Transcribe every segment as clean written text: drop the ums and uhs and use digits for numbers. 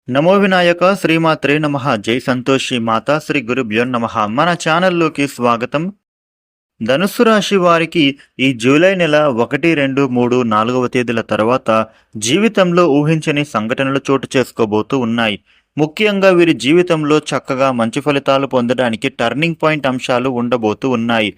నమో వినాయక శ్రీమాత్రే నమః. జై సంతోషి మాతా శ్రీ గురుభ్యో నమః. మన ఛానల్లోకి స్వాగతం. ధనుస్సు రాశి వారికి ఈ జూలై నెల 1, 2, 3, 4వ తేదీల తర్వాత జీవితంలో ఊహించని సంఘటనలు చోటు చేసుకోబోతూ ఉన్నాయి. ముఖ్యంగా వీరి జీవితంలో చక్కగా మంచి ఫలితాలు పొందడానికి టర్నింగ్ పాయింట్ అంశాలు ఉండబోతూ ఉన్నాయి.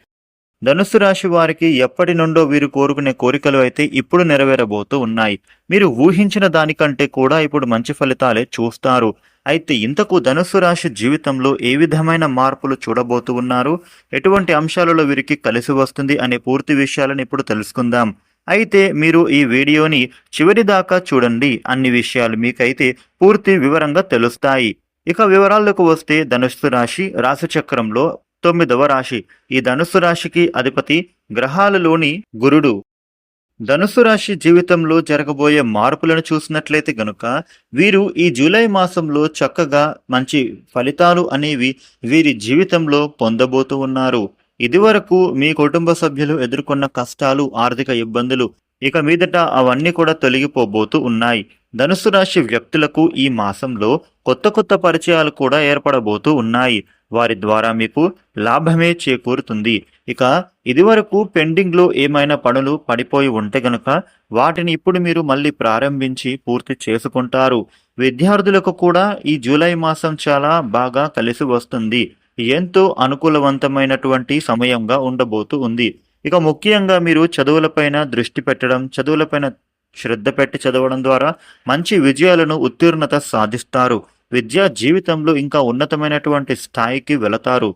ధనుస్సు రాశి వారికి ఎప్పటి నుండో వీరు కోరుకునే కోరికలు అయితే ఇప్పుడు నెరవేరబోతూ ఉన్నాయి. మీరు ఊహించిన దానికంటే కూడా ఇప్పుడు మంచి ఫలితాలే చూస్తారు. అయితే ఇంతకు ధనుస్సు రాశి జీవితంలో ఏ విధమైన మార్పులు చూడబోతూ ఉన్నారు, ఎటువంటి అంశాలలో వీరికి కలిసి వస్తుంది అనే పూర్తి విషయాలను ఇప్పుడు తెలుసుకుందాం. అయితే మీరు ఈ వీడియోని చివరి దాకా చూడండి. అన్ని విషయాలు మీకైతే పూర్తి వివరంగా తెలుస్తాయి. ఇక వివరాలకు వస్తే ధనుస్సు రాశి రాశిచక్రంలో 9వ రాశి. ఈ ధనుస్సు రాశికి అధిపతి గ్రహాలలోని గురుడు. ధనుస్సు రాశి జీవితంలో జరగబోయే మార్పులను చూసినట్లయితే గనుక వీరు ఈ జూలై మాసంలో చక్కగా మంచి ఫలితాలు అనేవి వీరి జీవితంలో పొందబోతూ ఉన్నారు. ఇదివరకు మీ కుటుంబ సభ్యులు ఎదుర్కొన్న కష్టాలు, ఆర్థిక ఇబ్బందులు ఇక మీదట అవన్నీ కూడా తొలగిపోబోతూ ఉన్నాయి. ధనుస్సు రాశి వ్యక్తులకు ఈ మాసంలో కొత్త పరిచయాలు కూడా ఏర్పడబోతూ ఉన్నాయి. వారి ద్వారా మీకు లాభమే చేకూరుతుంది. ఇక ఇదివరకు పెండింగ్లో ఏమైనా పనులు పడిపోయి ఉంటే గనుక వాటిని ఇప్పుడు మీరు మళ్ళీ ప్రారంభించి పూర్తి చేసుకుంటారు. విద్యార్థులకు కూడా ఈ జూలై మాసం చాలా బాగా కలిసి వస్తుంది. ఎంతో అనుకూలవంతమైనటువంటి సమయంగా ఉండబోతూ ఉంది. ఇక ముఖ్యంగా మీరు చదువులపైన దృష్టి పెట్టడం, చదువులపైన శ్రద్ధ పెట్టి చదవడం ద్వారా మంచి విజయాలను, ఉత్తీర్ణత సాధిస్తారు. విద్యా జీవితంలో ఇంకా ఉన్నతమైనటువంటి స్థాయికి వెళతారు.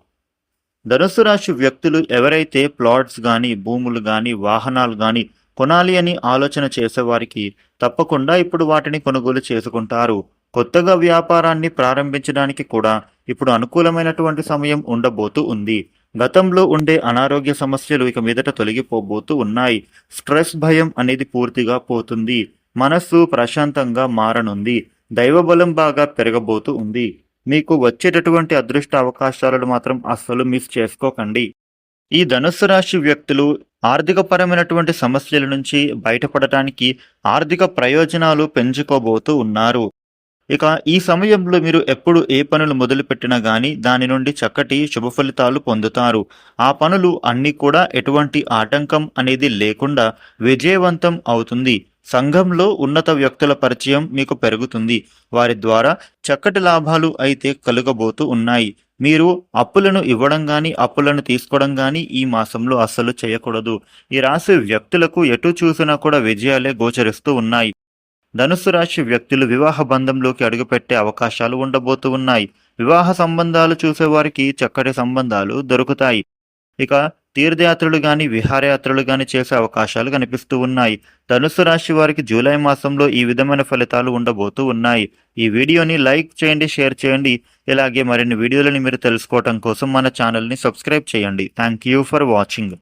ధనుస్సు రాశి వ్యక్తులు ఎవరైతే ప్లాట్స్ కానీ, భూములు కానీ, వాహనాలు కానీ కొనాలి అని ఆలోచన చేసేవారికి తప్పకుండా ఇప్పుడు వాటిని కొనుగోలు చేసుకుంటారు. కొత్తగా వ్యాపారాన్ని ప్రారంభించడానికి కూడా ఇప్పుడు అనుకూలమైనటువంటి సమయం ఉండబోతూ ఉంది. గతంలో ఉండే అనారోగ్య సమస్యలు ఇక మీదట తొలగిపోబోతూ ఉన్నాయి. స్ట్రెస్, భయం అనేది పూర్తిగా పోతుంది. మనస్సు ప్రశాంతంగా మారనుంది. దైవబలం బాగా పెరగబోతూ ఉంది. మీకు వచ్చేటటువంటి అదృష్ట అవకాశాలను మాత్రం అస్సలు మిస్ చేసుకోకండి. ఈ ధనుస్సు రాశి వ్యక్తులు ఆర్థికపరమైనటువంటి సమస్యల నుంచి బయటపడటానికి ఆర్థిక ప్రయోజనాలు పెంచుకోబోతూ ఉన్నారు. ఇక ఈ సమయంలో మీరు ఎప్పుడు ఏ పనులు మొదలుపెట్టినా కానీ దాని నుండి చక్కటి శుభ ఫలితాలు పొందుతారు. ఆ పనులు అన్నీ కూడా ఎటువంటి ఆటంకం అనేది లేకుండా విజయవంతం అవుతుంది. సంఘంలో ఉన్నత వ్యక్తుల పరిచయం మీకు పెరుగుతుంది. వారి ద్వారా చక్కటి లాభాలు అయితే కలుగబోతూ ఉన్నాయి. మీరు అప్పులను ఇవ్వడం కానీ, అప్పులను తీసుకోవడం కానీ ఈ మాసంలో అస్సలు చేయకూడదు. ఈ రాశి వ్యక్తులకు ఎటు చూసినా కూడా విజయాలే గోచరిస్తూ ఉన్నాయి. ధనుస్సు రాశి వ్యక్తులు వివాహ బంధంలోకి అడుగుపెట్టే అవకాశాలు ఉండబోతూ ఉన్నాయి. వివాహ సంబంధాలు చూసేవారికి చక్కటి సంబంధాలు దొరుకుతాయి. ఇక తీర్థయాత్రలు కానీ, విహారయాత్రలు కానీ చేసే అవకాశాలు కనిపిస్తూ ఉన్నాయి. ధనుస్సు రాశి వారికి జూలై మాసంలో ఈ విధమైన ఫలితాలు ఉండబోతూ ఉన్నాయి. ఈ వీడియోని లైక్ చేయండి, షేర్ చేయండి. ఇలాగే మరిన్ని వీడియోలను మీరు తెలుసుకోవడం కోసం మన ఛానల్ని సబ్స్క్రైబ్ చేయండి. Thank you for watching.